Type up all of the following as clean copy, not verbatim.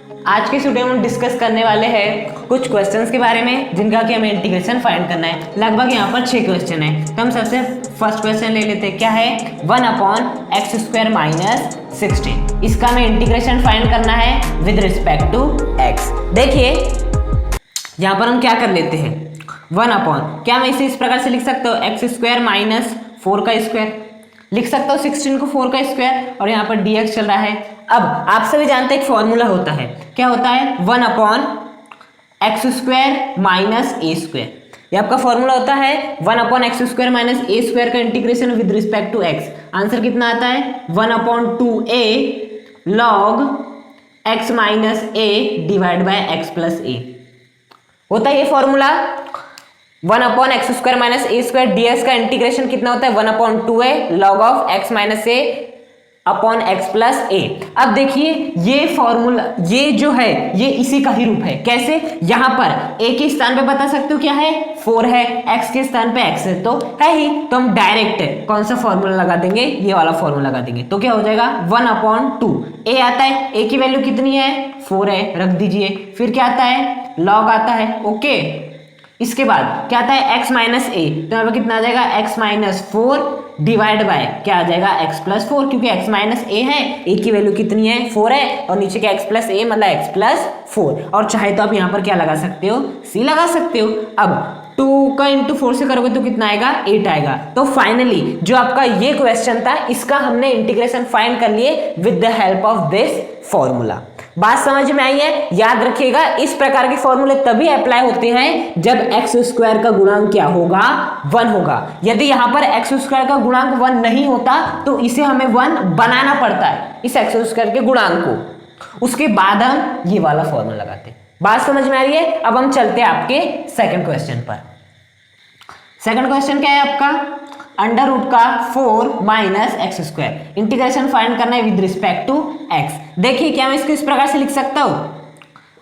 आज के वीडियो में हम डिस्कस करने वाले हैं कुछ क्वेश्चंस के बारे में जिनका कि हमें इंटीग्रेशन फाइंड करना है। लगभग यहाँ पर 6 क्वेश्चन है। तो हम सबसे फर्स्ट क्वेश्चन ले लेते हैं। क्या है? 1/x² minus 16। इसका हमें इंटीग्रेशन फाइंड करना है विद रिस्पेक्ट टू x। देखिए यहाँ पर हम क्या कर लेते हैं, 1 क्या मैं इसे इस प्रकार से लिख सकता हूँ, x² माइनस 4 का स्क्वायर लिख सकता हूँ, 16 को 4 का स्क्वायर, और यहाँ पर dx चल रहा है। अब आप सभी जानते हैं एक फॉर्मूला होता है, क्या होता है? 1/x² minus a²। ये आपका फॉर्मूला होता है 1/x² माइनस a² का integration with respect to x। Answer कितना आता है? 1/2a log x minus a divide by x plus a होता है ये formula. 1/x² minus a² ds का इंटीग्रेशन कितना होता है? 1/2a log of x minus a upon x plus a। अब देखिए ये फॉर्मूला, ये जो है ये इसी का ही रूप है। कैसे? यहाँ पर a के स्थान पे बता सकते हो क्या है? 4 है, x के स्थान पे x है तो है ही, तो हम डायरेक्ट कौन सा फॉर्मूला लगा देंगे? ये वाला फॉर्मूला लगा देंगे। तो क्या हो जाएगा? 1/2 a आता है, a की वैल्यू कितनी है? 4 है, रख दीजिए। फिर क्या आता है? log आता है। ओके, इसके बाद क्या आता है? x माइनस a, तो यहाँ पे कितना आ जाएगा? x माइनस 4 डिवाइड बाय क्या आ जाएगा? x प्लस 4, क्योंकि x माइनस a है, a की वैल्यू कितनी है? 4 है, और नीचे क्या x प्लस a मतलब x प्लस 4। और चाहे तो आप यहाँ पर क्या लगा सकते हो? c लगा सकते हो। अब 2 का इंटू 4 से करोगे तो कितना आएगा? 8 आएगा। तो फाइनली जो आपका ये क्वेश्चन था इसका हमने इंटीग्रेशन फाइंड कर लिए with the help of this formula. बात समझ में आई है? याद रखिएगा इस प्रकार के फॉर्मूले तभी अप्लाई होते हैं जब x² का गुणांक क्या होगा? 1 होगा। यदि यहाँ पर x² का गुणांक 1 नहीं होता तो इसे हमें 1 बनाना पड़ता है, इस x² के गुणांक को, उसके बाद हम ये वाला फॉर्मूला लगाते हैं। बात समझ में आ रही है? अब हम चलते हैं आपके सेकंड क्वेश्चन पर। सेकंड क्वेश्चन क्या है आपका? √4 माइनस x²। इंटीग्रेशन फाइंड करना है विद रिस्पेक्ट टू x। देखिए क्या मैं इसको इस प्रकार से लिख सकता हूँ,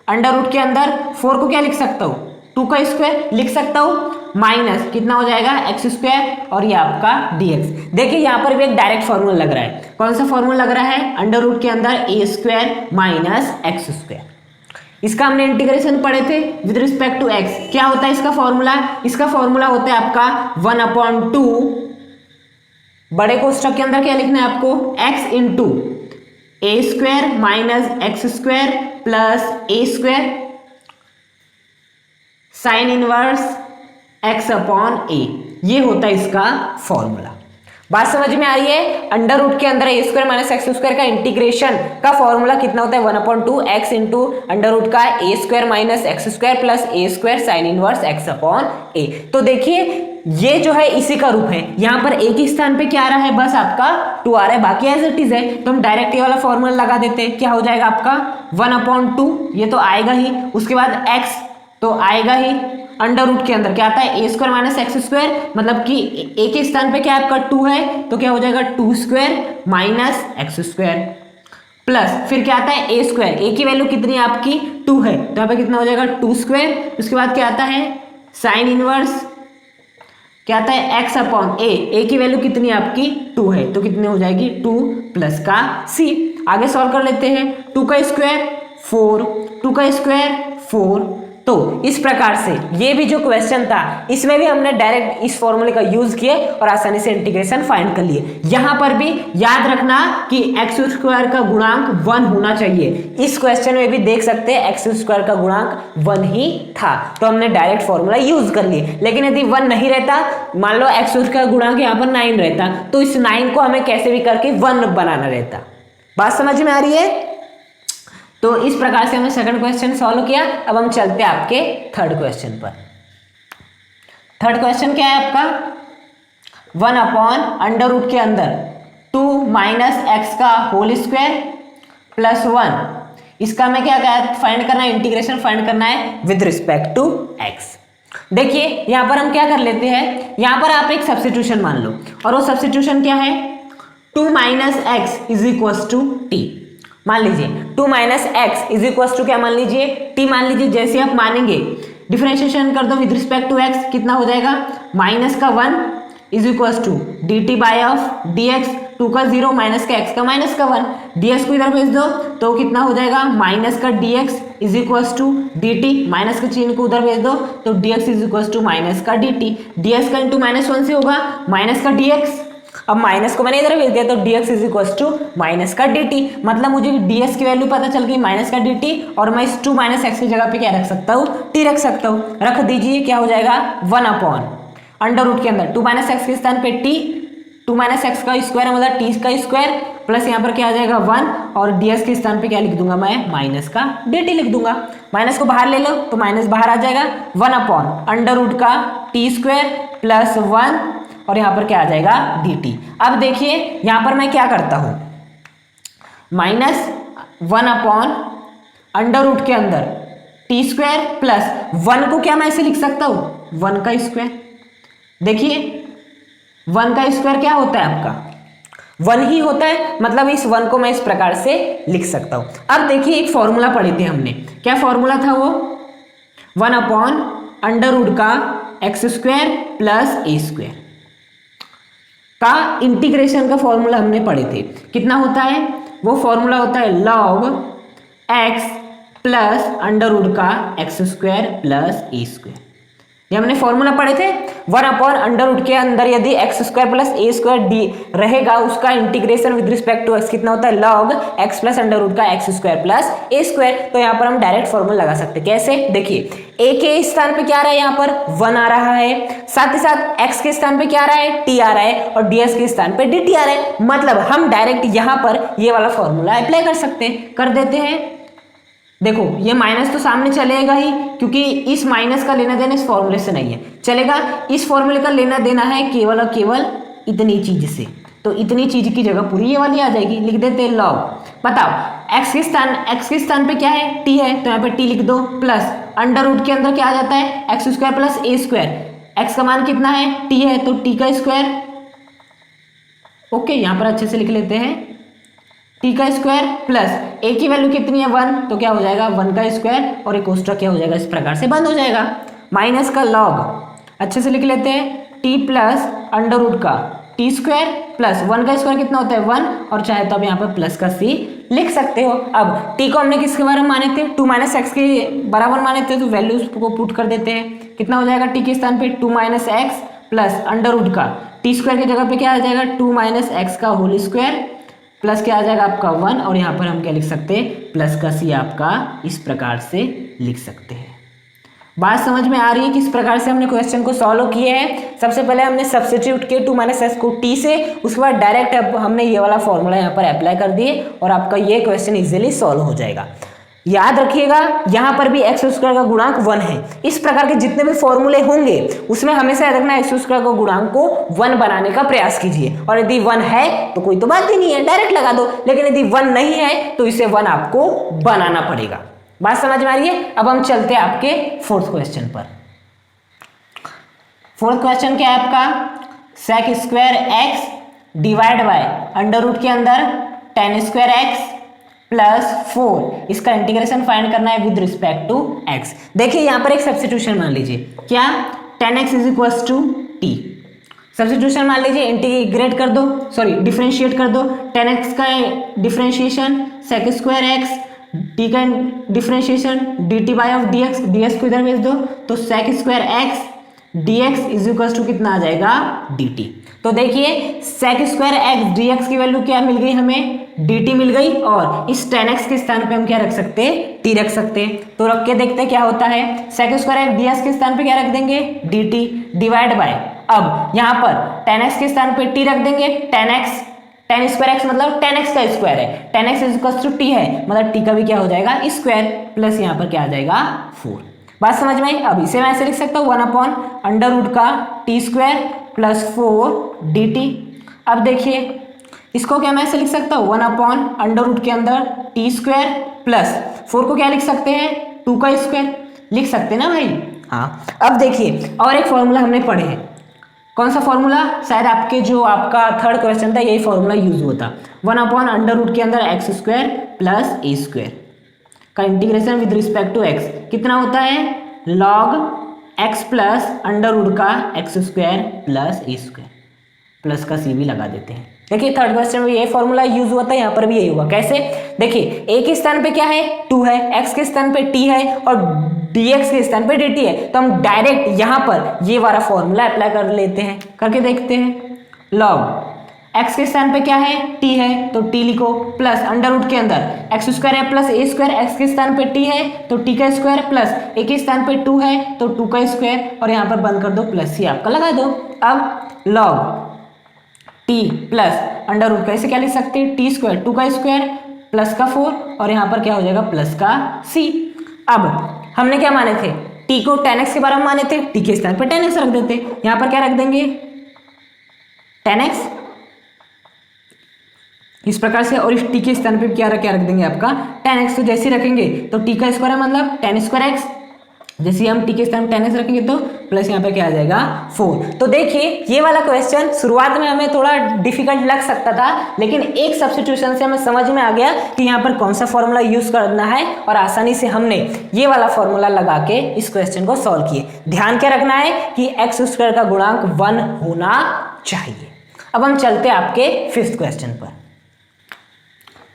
अंडर के अंदर 4 को क्या लिख सकता हूँ? 2 का स्क्वायर लिख सकता हूँ, माइनस कितना हो जाएगा? x² और ये आपका dx। देखिए यहाँ पर भी एक डायरेक्ट फॉर्मूला लग रहा है। कौन सा फॉर्मूला लग रहा है? अंडर के अंदर a² माइनस x²। इसका हमने इंटीग्रेशन पढ़े थे विद रिस्पेक्ट टू x। क्या होता है इसका फॉर्मूला? इसका फॉर्मूला होता है आपका 1/2, बड़े कोष्ठक के अंदर क्या लिखना है आपको? x into a² minus x² plus a² sine inverse x upon a। ये होता है इसका फॉर्मूला। बात समझ में आ रही है? अंडर के अंदर a² माइनस x² का इंटीग्रेशन का फॉर्मूला कितना होता है? 1/2 x इंटू अंडर का a² minus x² plus a² sine inverse x upon a। तो देखिए ये जो है इसी का रूप है। यहाँ पर a के स्थान पे क्या आ रहा है? बस आपका 2 आ रहा है, बाकी एज इट इज है। तो हम डायरेक्ट ये वाला फॉर्मूला लगा देते हैं। क्या हो जाएगा आपका? 1/2, ये तो आएगा ही, उसके बाद x तो आएगा ही। अंडर के अंदर क्या आता है? a² माइनस x², मतलब कि a के स्थान पे क्या आपका 2 है, तो क्या हो जाएगा? 2² माइनस x² प्लस फिर क्या आता है? a²। a की वैल्यू कितनी है आपकी? 2 है, तो यहाँ पे कितना हो जाएगा? 2²। उसके बाद क्या आता है? साइन इनवर्स क्या आता है? x अपॉन a की वैल्यू कितनी है आपकी? 2 है, तो कितनी हो जाएगी? 2 प्लस का c। आगे सॉल्व कर लेते हैं। 2 का स्क्वायर 4, 2 का स्क्वायर 4। तो इस प्रकार से ये भी जो क्वेश्चन था इसमें भी हमने डायरेक्ट इस फॉर्मूले का यूज किए और आसानी से इंटीग्रेशन फाइंड कर लिए। यहां पर भी याद रखना कि x² का गुणांक 1 होना चाहिए। इस क्वेश्चन में भी देख सकते हैं x² का गुणांक 1 ही था, तो हमने डायरेक्ट फॉर्मूला यूज कर लिए। लेकिन यदि 1 नहीं रहता, मान लो x² का गुणांक यहाँ पर 9 रहता, तो इस 9 को हमें कैसे भी करके 1 बनाना रहता। बात समझ में आ रही है? तो इस प्रकार से हमने सेकंड क्वेश्चन सॉल्व किया। अब हम चलते हैं आपके थर्ड क्वेश्चन पर। थर्ड क्वेश्चन क्या है आपका? 1/अंडर के अंदर 2 माइनस x का होल स्क्वायर प्लस 1। इसका हमें क्या फाइंड करना है? इंटीग्रेशन फाइंड करना है विद रिस्पेक्ट टू x। देखिए यहां पर हम क्या कर लेते हैं, यहां पर आप एक सब्स्टिट्यूशन मान लो, और वो सब्स्टिट्यूशन क्या है? 2 minus x is equal to t। मान लीजिए 2 minus x is equal to क्या मान लीजिए? t मान लीजिए। जैसे आप मानेंगे डिफरेंशिएशन कर दो विद रिस्पेक्ट टू x, कितना हो जाएगा? -1 is equal to dt by of dx 2 का 0 माइनस का x का माइनस का 1, dx को इधर भेज दो तो कितना हो जाएगा माइनस का dx is equals to dt, minus का चिन्ह को उधर भेज दो तो dx is equals to minus का dt, dx का इंटू -1 से होगा माइनस का dx, अब माइनस को मैंने इधर भेज दिया तो dx is equals to minus का dt, मतलब मुझे ds की वैल्यू पता चल गई माइनस का dt, और मैं इस 2 - x की जगह पे क्या रख सकता हूँ, t रख सकता हूँ। रख दीजिए, क्या हो जाएगा 1 अपॉन अंडर रूट के अंदर 2 - x के स्थान पे t, 2 - x का स्क्वायर मतलब t का स्क्वायर, प्लस यहाँ पर क्या आ जाएगा 1, और ds के स्थान पे क्या लिख दूंगा मैं, माइनस का dt लिख दूंगा। माइनस को बाहर ले लो तो माइनस बाहर आ जाएगा, 1 अपॉन अंडर रूट का t स्क्वायर प्लस 1, और यहाँ पर क्या आ जाएगा dt। अब देखिए यहाँ पर मैं क्या करता हूँ, -1 अपॉन अंडर रूट के अंदर टी स्क्वायर प्लस 1 को क्या मैं ऐसे लिख सकता हूँ, 1 का स्क्वायर। देखिए 1 का स्क्वायर क्या होता है आपका 1 ही होता है, मतलब इस 1 को मैं इस प्रकार से लिख सकता हूँ। अब देखिए एक फॉर्मूला पढ़े थे हमने, क्या फॉर्मूला था वो, 1 अपॉन अंडर रूट का x square plus a square का इंटीग्रेशन का फॉर्मूला हमने पढ़े थे। कितना होता है वो फॉर्मूला, होता है log x plus under root का x square plus a square. ये हमने फॉर्मूला पढ़े थे, 1 अपॉन अंडर रूट के अंदर यदि x square plus a square d रहेगा, उसका integration with respect to x कितना होता है, log x plus under root का x square plus a square. तो यहाँ पर हम डायरेक्ट फॉर्मूला लगा सकते हैं। कैसे, देखिए a के स्थान पे क्या आ रहा है, यहाँ पर 1 आ रहा है, साथ ही साथ x के स्थान पे क्या आ रहा है, t आ रहा है, और ds के स्थान पे dt आ रहा है। मतलब हम डायरेक्ट यहाँ पर ये वाला फॉर्मूला अप्लाई कर सकते हैं। कर देते हैं, देखो ये माइनस तो सामने चलेगा ही, क्योंकि इस माइनस का लेना देना इस फॉर्मूले से नहीं है, चलेगा। इस फॉर्मूले का लेना देना है केवल और केवल इतनी चीज से, तो इतनी चीज की जगह पूरी ये वाली आ जाएगी। लिख देते हैं log, बताओ x के स्थान पे क्या है, t है, तो यहाँ पे t लिख दो, प्लस अंडर रूट के अंदर क्या आ जाता है, x square plus a square. x का मान कितना है, t है, तो t का स्क्वायर। ओके, यहाँ पर अच्छे से लिख लेते हैं, t का स्क्वायर प्लस a की वैल्यू कितनी है 1, तो क्या हो जाएगा 1 का स्क्वायर, और एक कोष्ठक क्या हो जाएगा, इस प्रकार से बंद हो जाएगा। माइनस का log अच्छे से लिख लेते हैं, t प्लस अंडर रूट का t स्क्वायर प्लस 1 का स्क्वायर कितना होता है 1, और चाहे तो आप यहाँ पर प्लस का c लिख सकते हो। अब t को हमने किसके बराबर माने थे, 2 - x के बराबर माने थे, तो वैल्यूज को पुट कर देते हैं। कितना हो जाएगा t के स्थान पे 2 - x प्लस अंडर रूट का t स्क्वायर की जगह पे क्या आ जाएगा 2 - x का होल स्क्वायर, प्लस क्या आ जाएगा आपका 1, और यहाँ पर हम क्या लिख सकते हैं, प्लस का c आपका इस प्रकार से लिख सकते हैं। बात समझ में आ रही है किस प्रकार से हमने क्वेश्चन को सॉल्व किए हैं। सबसे पहले हमने सब्स्टिट्यूट किए 2 - x को t से, उसके बाद डायरेक्ट हमने ये वाला फॉर्मूला यहाँ पर अप्लाई कर दिए, और आपका ये क्वेश्चन इजीली सॉल्व हो जाएगा। याद रखिएगा यहाँ पर भी एक्स स्क्वायर का गुणांक 1 है। इस प्रकार के जितने भी फॉर्मूले होंगे उसमें हमेशा याद रखना एक्स स्क्वायर का गुणांक को 1 बनाने का प्रयास कीजिए, और यदि 1 है तो कोई तो बात ही नहीं है, डायरेक्ट लगा दो, लेकिन यदि 1 नहीं है तो इसे 1 आपको बनाना पड़ेगा। बात समझ में आ रही है। अब हम चलते हैं आपके फोर्थ क्वेश्चन पर। फोर्थ क्वेश्चन क्या है आपका, sec square x divide by under root के अंदर टेन स्क्वायर एक्स प्लस 4, इसका इंटीग्रेशन फाइंड करना है विद रिस्पेक्ट टू x। देखिए यहाँ पर एक सब्स्टिट्यूशन मान लीजिए, क्या 10x is equals to t। Substitution मान लीजिए, इंटीग्रेट कर दो, सॉरी डिफरेंशिएट कर दो। 10x का differentiation sec square x, t का differentiation dt by of dx, dx को इधर भेज दो, तो sec square x dx is equals to कितना आ जाएगा dt। तो देखिए सेक स्क्वायर एक्स dx की वैल्यू क्या मिल गई हमें, dt मिल गई, और इस 10x के स्थान पे हम क्या रख सकते हैं, t रख सकते हैं। तो रख के देखते हैं क्या होता है। सेक स्क्वायर एक्स dx के स्थान पे क्या रख देंगे, dt डिवाइड बाय, अब यहाँ पर 10x के स्थान पे t रख देंगे, 10x 10 स्क्वायर एक्स मतलब 10x का स्क्वायर है, 10x is equals to t है, मतलब t का भी क्या हो जाएगा स्क्वायर, प्लस यहाँ पर क्या आ जाएगा 4। बात समझ में आई। अब इसे मैं ऐसे लिख सकता हूँ 1 अपॉन अंडर रूट का t स्क्वायर प्लस 4 dt। अब देखिए इसको क्या मैं ऐसे लिख सकता हूँ 1 अपॉन अंडर रूट के अंदर t स्क्वायर प्लस 4 को क्या लिख सकते हैं 2 का स्क्वायर, लिख सकते हैं ना भाई। हाँ, अब देखिए और एक फॉर्मूला हमने पढ़े हैं, कौन सा फॉर्मूला, शायद आपके जो आपका थर्ड क्वेश्चन था यही फॉर्मूला यूज होता, 1 अपॉन अंडर रूट के अंदर x square plus a square का integration with respect to x कितना होता है, log x plus under root का x square plus a square, plus का सी भी लगा देते हैं। देखिए थर्ड क्वेश्चन में ये फॉर्मूला यूज हुआ था, यहाँ पर भी यही होगा। कैसे? देखिए a के स्थान पे क्या है 2 है, x के स्थान पे t है और dx के स्थान पे dt है, तो हम डायरेक्ट यहाँ पर ये वाला फॉर्मूला अप्लाई कर लेते हैं, करके देखते हैं। log x के स्थान पे क्या है t है तो t लिखो, प्लस अंडर रूट के अंदर x स्क्वायर है प्लस a स्क्वायर, x के स्थान पे t है तो t का स्क्वायर प्लस a के स्थान पे 2 है तो 2 का स्क्वायर, और यहाँ पर बंद कर दो, प्लस c आपका लगा दो। अब log t plus under root का, इसे क्या लिख सकते हैं टी स्क्वायर 2 का स्क्वायर प्लस का 4, और यहाँ पर क्या हो जाएगा प्लस का c। अब हमने क्या माने थे, t को tan x के बारे में माने थे, t के स्थान पर tan x रख देते, यहाँ पर क्या रख देंगे tan x इस प्रकार से, और इस t के स्थान पे क्या रख देंगे आपका tan x। तो जैसे रखेंगे तो t का स्क्वायर है मतलब tan स्क्वायर x, जैसे हम t के स्थान पे tan x रखेंगे तो प्लस यहाँ पे क्या आ जाएगा 4। तो देखिए ये वाला क्वेश्चन शुरुआत में हमें थोड़ा डिफिकल्ट लग सकता था, लेकिन एक सब्स्टिट्यूशन से हमें समझ में आ गया कि यहाँ पर कौन सा फॉर्मूला यूज करना है, और आसानी से हमने ये वाला फॉर्मूला लगा के इस क्वेश्चन को सॉल्व किए। ध्यान क्या रखना है कि एक्स स्क्वायर का गुणांक 1 होना चाहिए। अब हम चलते हैं आपके फिफ्थ क्वेश्चन पर।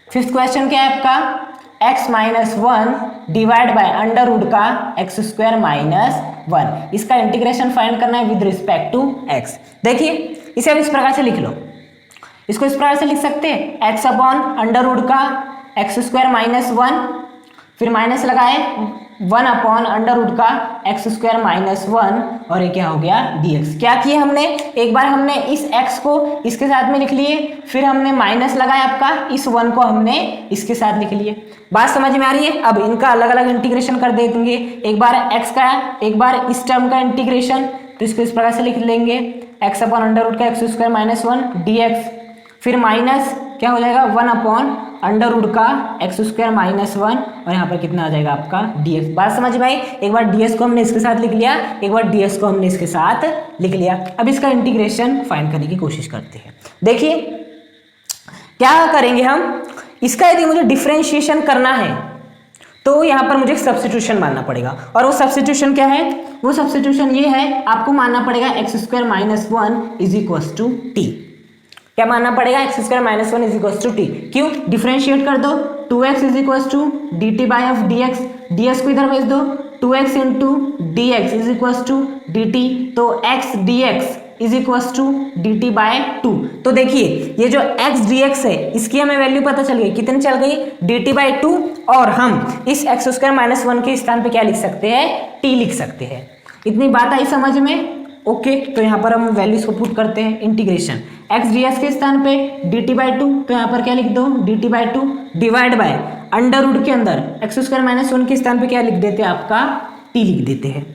फिफ्थ क्वेश्चन क्या है आपका, x minus 1 divide by under root का एक्स स्क्वायर माइनस 1, इसका इंटीग्रेशन फाइंड करना है विद रिस्पेक्ट टू x। देखिए इसे अब इस प्रकार से लिख लो, इसको इस प्रकार से लिख सकते हैं x अपॉन अंडर रूट का एक्स स्क्वायर माइनस 1, फिर माइनस लगाए 1 अपॉन अंडर रूट का एक्स स्क्वायर माइनस 1, और ये क्या हो गया dx। क्या किए हमने, एक बार हमने इस x को इसके साथ में लिख लिए, फिर हमने माइनस लगाया आपका इस 1 को हमने इसके साथ लिख लिए। बात समझ में आ रही है? अब इनका अलग अलग इंटीग्रेशन कर देंगे, एक बार x का, एक बार इस टर्म का इंटीग्रेशन, तो इसको इस प्रकार से लिख लेंगे x अपॉन अंडर रूट का एक्स स्क्वायर माइनस 1 dx, फिर माइनस क्या हो जाएगा 1 अपॉन अंडर रूट का एक्स स्क्वायर माइनस 1, और यहाँ पर कितना आ जाएगा आपका dx। बात समझ में आई? एक बार ds को हमने इसके साथ लिख लिया, एक बार ds को हमने इसके साथ लिख लिया। अब इसका इंटीग्रेशन फाइंड करने की कोशिश करते हैं। देखिए क्या करेंगे हम, इसका यदि मुझे डिफरेंशिएशन करना है तो यहाँ पर मुझे सब्स्टिट्यूशन मानना पड़ेगा, और वो सब्स्टिट्यूशन क्या है, वो सब्स्टिट्यूशन ये है, आपको मानना पड़ेगा x square minus 1 is equals to t. क्या मानना पड़ेगा, x square minus 1 is equals to t. क्यों, डिफरेंशिएट कर दो, 2x is equals to d t by of d x, d s को इधर भेज दो, 2x into d x is equals to d t, तो x d x is equals to d t by 2। तो देखिए ये जो x डी एक्स है इसकी हमें वैल्यू पता चल गई, कितनी चल गई डी टी बाई 2, और हम इस एक्स स्क्वायर माइनस 1 के स्थान पे क्या लिख सकते हैं t लिख सकते हैं। इतनी बात आई समझ में? ओके, तो यहाँ पर हम वैल्यूज को पुट करते हैं, इंटीग्रेशन x डी एक्स के स्थान पे डी टी बाई 2, तो यहाँ पर क्या लिख दो d t by 2 divide by under root के अंदर एक्स स्क्वायर माइनस 1 के स्थान पे क्या लिख देते हैं आपका t लिख देते हैं।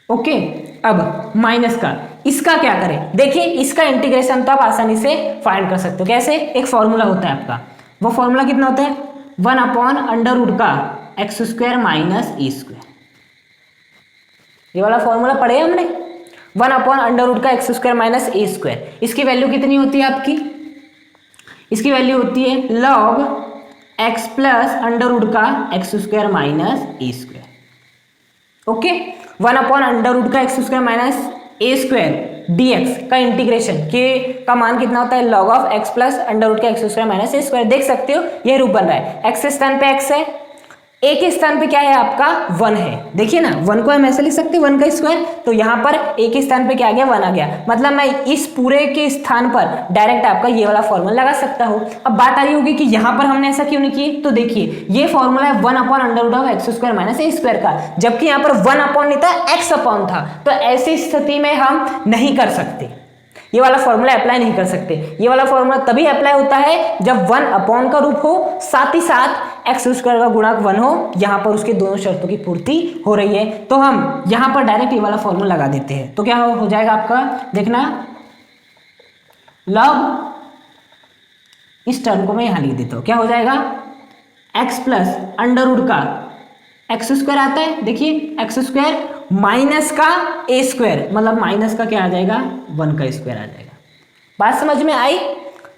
ओके, अब माइनस का, इसका क्या करें, देखिए इसका इंटीग्रेशन तो आप आसानी से फाइंड कर सकते हो। कैसे, एक फॉर्मूला होता है आपका, वो फॉर्मूला कितना होता है 1 अपॉन अंडर रूट का x square minus a square. ये वाला फॉर्मूला पढ़े हमने, 1 अपॉन अंडर रूट का x square minus a square. इसकी वैल्यू कितनी होती है आपकी, इसकी वैल्यू होती है log x plus under root का x square minus a square. Okay, 1 upon under root का x square minus a square d x का इंटीग्रेशन के का मान कितना होता है log of x plus under root का x square minus a square. देख सकते हो ये रूप बन रहा है, एक्स के स्थान पे एक्स है, ए के स्थान पे क्या है आपका 1 है। देखिए ना 1 को हम ऐसे लिख सकते हैं 1 का स्क्वायर, तो यहाँ पर ए के स्थान पे क्या आ गया 1 आ गया, मतलब मैं इस पूरे के स्थान पर डायरेक्ट आपका ये वाला फॉर्मूला लगा सकता हूँ। अब बात आ रही होगी कि यहाँ पर हमने ऐसा क्यों नहीं किया, तो देखिए ये फॉर्मूला है 1 upon under root of x square minus a square का, जबकि यहाँ पर 1 अपॉन नहीं था एक्स अपॉन था, तो ऐसी स्थिति में हम नहीं कर सकते, ये वाला फॉर्मूला अप्लाई नहीं कर सकते। ये वाला फॉर्मूला तभी अप्लाई होता है जब 1 अपॉन का रूप हो, साथ ही साथ एक्स स्क्वायर का गुणांक 1 हो, यहाँ पर उसके दोनों शर्तों की पूर्ति हो रही है, तो हम यहाँ पर डायरेक्ट ये वाला फॉर्मूला लगा देते हैं। तो क्या हो जाएगा आपका, देखना लॉग, इस टर्म को मैं यहाँ लिख देता हूँ, क्या हो जाएगा एक्स प्लस अंडर रूट का एक्स स्क्वायर आता है, देखिए एक्स स्क्वायर माइनस का ए स्क्वायर, मतलब माइनस का क्या आ जाएगा 1 का स्क्वायर आ जाएगा। बात समझ में आई?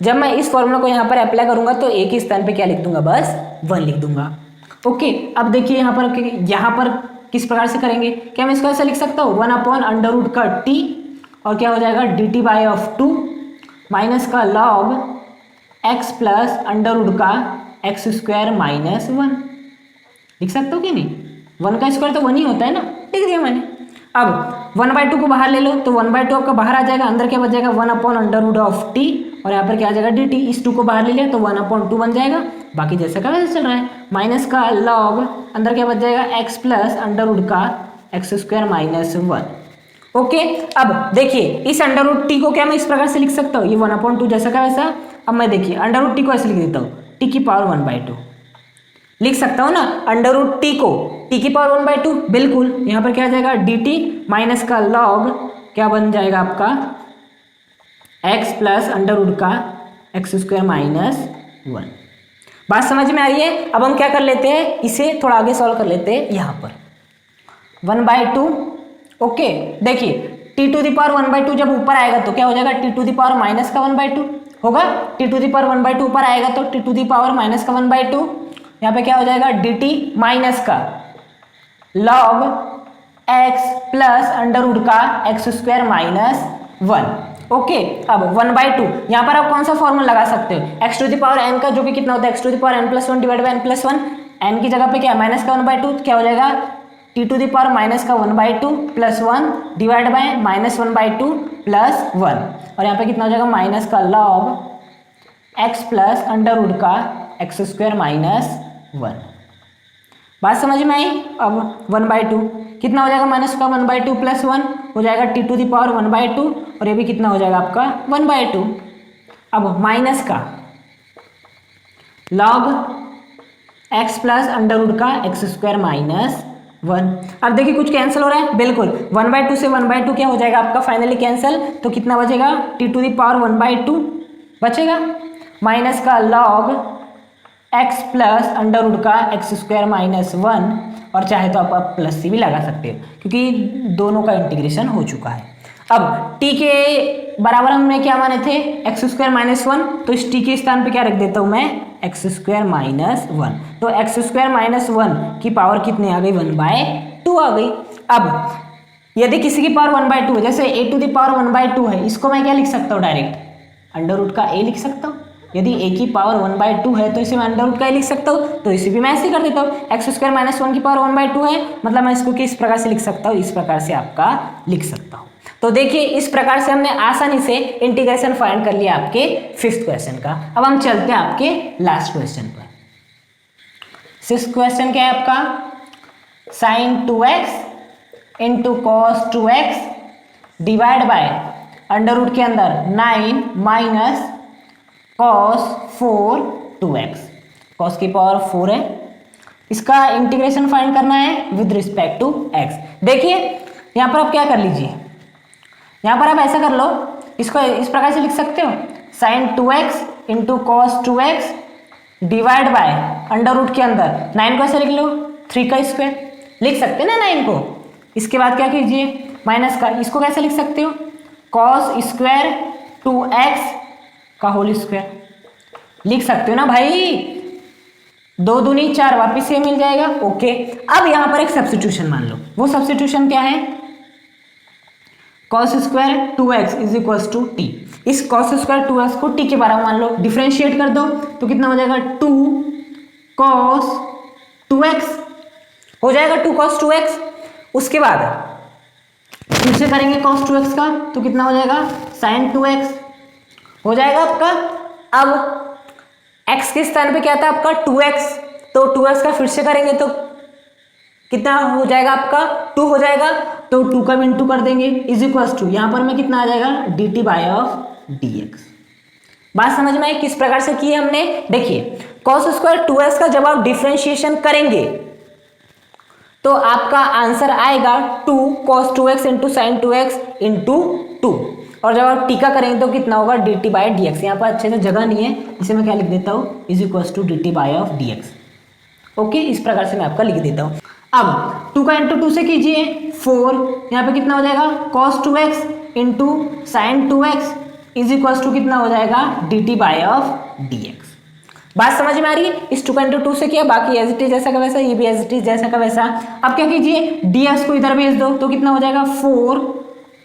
जब मैं इस फॉर्मूला को यहाँ पर अप्लाई करूंगा तो ए के स्थान पे क्या लिख दूंगा, बस 1 लिख दूंगा। ओके, अब देखिए यहाँ पर किस प्रकार से करेंगे, क्या मैं इसको ऐसा लिख सकता हूँ 1 अपॉन अंडर रूट का टी, और क्या हो जाएगा d t by of 2 minus का log x plus under root का एक्स स्क्वायर माइनस 1। लिख सकते हो कि नहीं, 1 का स्क्वायर तो 1 ही होता है ना, लिख दिया मैंने। अब 1/2 को बाहर ले लो तो 1/2 आपका बाहर आ जाएगा, अंदर क्या बच जाएगा 1/√t और यहाँ पर क्या आ जाएगा dt। इस 2 को बाहर ले लिया तो 1/2 बन जाएगा, बाकी जैसा का वैसे चल रहा है। माइनस का लॉग अंदर क्या बच जाएगा x प्लस अंडर रूट का एक्स स्क्वायर माइनस 1। ओके, अब देखिए इस अंडर रूट टी को क्या मैं इस प्रकार से लिख सकता हूँ, ये 1/2 जैसा का वैसा। अब मैं देखिए अंडर रूट टी को ऐसे लिख देता हूँ, टी की पावर 1/2 लिख सकता हूँ ना, अंडर रूट टी को टी की पावर 1/2 बिल्कुल। यहाँ पर क्या आ जाएगा dt माइनस का लॉग क्या बन जाएगा आपका x प्लस अंडर रूट का एक्स स्क्वायर माइनस 1। बात समझ में आ रही है। अब हम क्या कर लेते हैं, इसे थोड़ा आगे सॉल्व कर लेते हैं। यहाँ पर 1/2 ओके, देखिए टी टू दी पावर 1/2 जब ऊपर आएगा तो क्या हो जाएगा t to the power minus का 1/2 होगा। टी टू दी पावर 1/2 ऊपर आएगा तो t to the power minus का 1/2। यहाँ पे क्या हो जाएगा dt माइनस का log x plus under root का एक्स स्क्वायर माइनस 1। ओके, अब 1/2 यहाँ पर आप कौन सा फॉर्मूला लगा सकते हो, x to the power n का जो कि कितना होता है x to the power n+1 divide by n+1। n की जगह पे क्या है माइनस का 1/2, क्या हो जाएगा t to the power minus का 1/2 प्लस 1 डिवाइड बाय -1/2 प्लस 1। और यहाँ पे कितना हो जाएगा माइनस का log x plus under root का एक्स स्क्वायर माइनस 1। बात समझ में आई। अब 1/2 कितना हो जाएगा माइनस का 1/2 प्लस 1 हो जाएगा टी टू दी पावर 1/2 और ये भी कितना हो जाएगा आपका 1/2। अब माइनस का log x plus under root का एक्स स्क्वायर माइनस 1। अब देखिए कुछ कैंसिल हो रहा है, बिल्कुल 1/2 से 1/2 क्या हो जाएगा आपका फाइनली कैंसिल, तो कितना बचेगा टी टू दी पावर 1/2 बचेगा माइनस का log x plus under root का एक्स स्क्वायर माइनस 1 और चाहे तो आप प्लस सी भी लगा सकते हो क्योंकि दोनों का इंटीग्रेशन हो चुका है। अब t के बराबर हमने क्या माने थे एक्स स्क्वायर माइनस 1, तो इस t के स्थान पे क्या रख देता हूँ मैं एक्स स्क्वायर माइनस 1। तो एक्स स्क्वायर माइनस 1 की पावर कितनी आ गई 1/2 आ गई। अब यदि किसी की पावर 1/2 है, जैसे a टू दी पावर 1/2 है, इसको मैं क्या लिख सकता हूँ डायरेक्ट अंडर रूट का a लिख सकता हूँ। यदि a की पावर 1/2 है तो इसे मैं अंडर रूट का लिख सकता हूँ, तो इसे भी मैं ऐसे कर देता हूँ। एक्स स्क्वायर माइनस 1 की पावर 1/2 है, मतलब मैं इसको किस प्रकार से लिख सकता हूँ, इस प्रकार से आपका लिख सकता हूँ। तो देखिए इस प्रकार से हमने आसानी से इंटीग्रेशन फाइंड कर लिया आपके 5th क्वेश्चन का। अब हम चलते हैं आपके लास्ट क्वेश्चन पर। 6th क्वेश्चन क्या है आपका, sine 2x into cos 2x divide by under root के अंदर 9 माइनस cos 4 2x। cos की पावर 4 है, इसका इंटीग्रेशन फाइंड करना है विद रिस्पेक्ट टू x। देखिए यहाँ पर आप क्या कर लीजिए, यहाँ पर आप ऐसा कर लो, इसको इस प्रकार से लिख सकते हो sine 2x into cos 2x divide by under root के अंदर 9 को ऐसे लिख लो 3 का स्क्वायर लिख सकते हैं ना 9 को। इसके बाद क्या कीजिए माइनस का, इसको कैसे लिख सकते हो कॉस स्क्वायर 2x का होल स्क्वायर लिख सकते हो ना भाई, 2 दूनी 4 वापिस ये मिल जाएगा। ओके, अब यहां पर एक सब्स्टिट्यूशन मान लो, वो सब्स्टिट्यूशन क्या है cos square 2x is equal to t. इस cos स्क्वायर 2x को t के बराबर मान लो, डिफरेंशिएट कर दो तो कितना हो जाएगा 2 cos 2x हो जाएगा 2 cos 2x। उसके बाद फिर से करेंगे cos 2x का तो कितना हो जाएगा sin 2x हो जाएगा आपका। अब x के स्थान पे क्या था आपका 2x, तो 2x का फिर से करेंगे तो कितना हो जाएगा आपका 2 हो जाएगा, तो 2 का भी इंटू कर देंगे इज इक्वल टू यहाँ पर में कितना आ जाएगा dt बाय ऑफ dx। बात समझ में आई किस प्रकार से की है हमने। देखिए cos स्क्वायर 2x का जब आप डिफरेंशिएशन करेंगे तो आपका आंसर आएगा 2 cos 2x into sine 2x into 2, और जब आप टीका करेंगे तो कितना होगा dt बाय dx। यहाँ पर अच्छे से जगह नहीं है, इसे मैं क्या लिख देता हूँ is equal to dt by of dx। Okay, इस प्रकार से मैं आपका लिख देता हूँ। अब 2 का इंटू 2 से कीजिए 4, यहाँ पे कितना हो जाएगा cos 2x into sine 2x is equal to कितना हो जाएगा dt बाय ऑफ dx। बात समझ में आ रही है। इस 2 का इंटू 2 से किया, बाकी एज इट इज जैसा का वैसा, ये भी एज इट इज जैसा का वैसा। अब क्या कीजिए dx को इधर भेज दो तो कितना हो जाएगा 4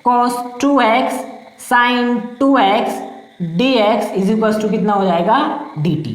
cos 2x साइन 2x dx is equal to कितना हो जाएगा dt।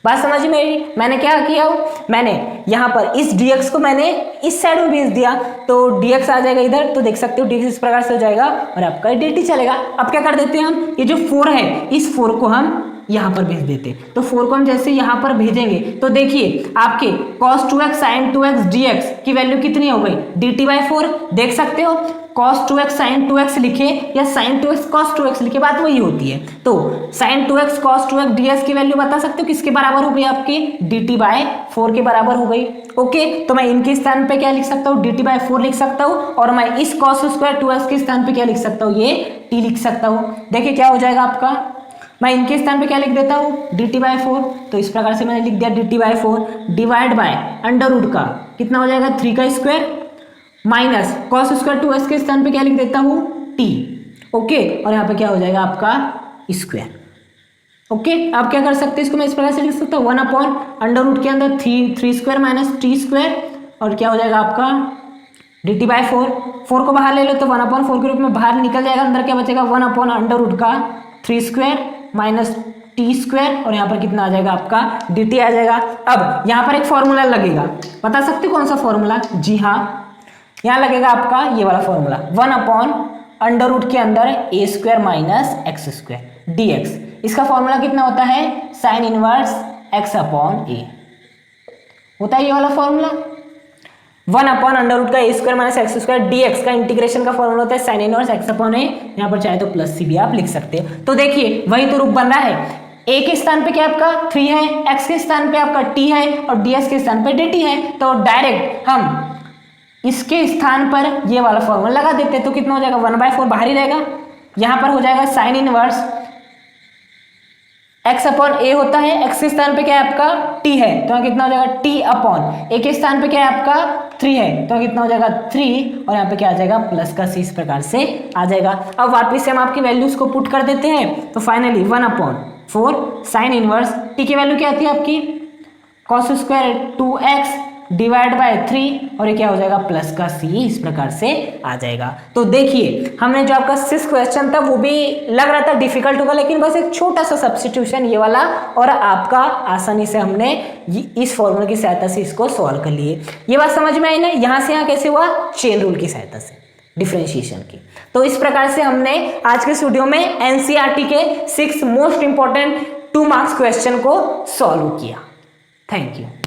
बात समझ में आई? मैंने क्या किया, मैंने यहाँ पर इस dx को मैंने इस साइड में भेज दिया तो dx आ जाएगा इधर, तो देख सकते हो dx इस प्रकार से हो जाएगा और आपका dt चलेगा। अब क्या कर देते हैं हम, ये जो 4 है इस 4 को हम यहाँ पर भेज देते, तो 4 को हम जैसे यहाँ पर भेजेंगे तो देखिए आपके cos 2x sin 2x dx की वैल्यू कितनी हो गई dt/4। देख सकते हो cos 2x sin 2x लिखे या sin 2x cos 2x लिखे, बात वही होती है। तो sin 2x cos 2x ds की वैल्यू बता सकते हो किसके बराबर हो गई आपकी dt/4 के बराबर हो गई। ओके, तो मैं इनके स्थान पे क्या लिख सकता हूँ dt/4 लिख सकता हूँ और मैं इस cos स्क्वायर 2x के स्थान पे क्या लिख सकता हूँ, ये t लिख सकता हूँ। देखिए क्या हो जाएगा आपका, मैं इनके स्थान पे क्या लिख देता हूँ dt/4, तो इस प्रकार से मैंने लिख दिया dt/4 divide by under root का कितना हो जाएगा 3 का square minus cos square 2x के स्थान पे क्या लिख देता हूँ t। ओके, और यहाँ पे क्या हो जाएगा आपका स्क्वायर। ओके, आप क्या कर सकते हैं, इसको मैं इस प्रकार से लिख सकता हूँ 1 अंडर रूट के अंदर 3 स्क्वायर माइनस t स्क्वायर और क्या हो जाएगा आपका dt/4। 4 को बाहर ले लो तो 1/4 के रूप में बाहर निकल जाएगा, अंदर क्या बचेगा 1 अंडर रूट का 3 स्क्वायर माइनस टी स्क्वायर और यहाँ पर कितना आ जाएगा आपका dt आ जाएगा। अब यहाँ पर एक फॉर्मूला लगेगा, बता सकते कौन सा फॉर्मूला? जी हाँ, यहाँ लगेगा आपका ये वाला फॉर्मूला 1 अंडर रूट के अंदर a square minus x square dx। इसका फॉर्मूला कितना होता है sine inverse x upon a होता है, ये वाला फॉर्मूला 1 अंडर रूट का a square minus x square dx का इंटीग्रेशन का फॉर्मूला होता है sine inverse x upon a। यहाँ पर चाहे तो प्लस c भी आप लिख सकते हो। तो देखिए वही तो रूप बन रहा है, a के स्थान पे क्या आपका 3 है, x के स्थान पे आपका t है और ds के स्थान पे dt है, तो डायरेक्ट हम इसके स्थान पर ये वाला फॉर्मूला लगा देते, तो कितना हो जाएगा 1/4 बाहर ही रहेगा, यहाँ पर हो जाएगा sine inverse x upon a होता है, x के स्थान पे क्या है आपका t है तो यहाँ कितना हो जाएगा t अपॉन a के स्थान पे क्या है आपका 3 है तो कितना हो जाएगा 3 और यहाँ पे क्या आ जाएगा प्लस का c इस प्रकार से आ जाएगा। अब वापस से हम आपकी वैल्यूज को पुट कर देते हैं तो फाइनली 1/4 साइन इनवर्स t की वैल्यू क्या आती है आपकी cos square 2x divide bye 3 और ये क्या हो जाएगा प्लस का c इस प्रकार से आ जाएगा। तो देखिए हमने जो आपका 6 क्वेश्चन था वो भी लग रहा था डिफिकल्ट होगा, लेकिन बस एक छोटा सा सब्स्टिट्यूशन ये वाला और आपका आसानी से हमने इस फॉर्मूले की सहायता से इसको सॉल्व कर लिए। ये बात समझ में आई ना, यहाँ से यहाँ कैसे हुआ चेन रूल की सहायता से डिफरेंशिएशन की। तो इस प्रकार से हमने आज के वीडियो में एनसीईआरटी के 6 मोस्ट इंपॉर्टेंट 2 मार्क्स क्वेश्चन को सॉल्व किया। Thank you.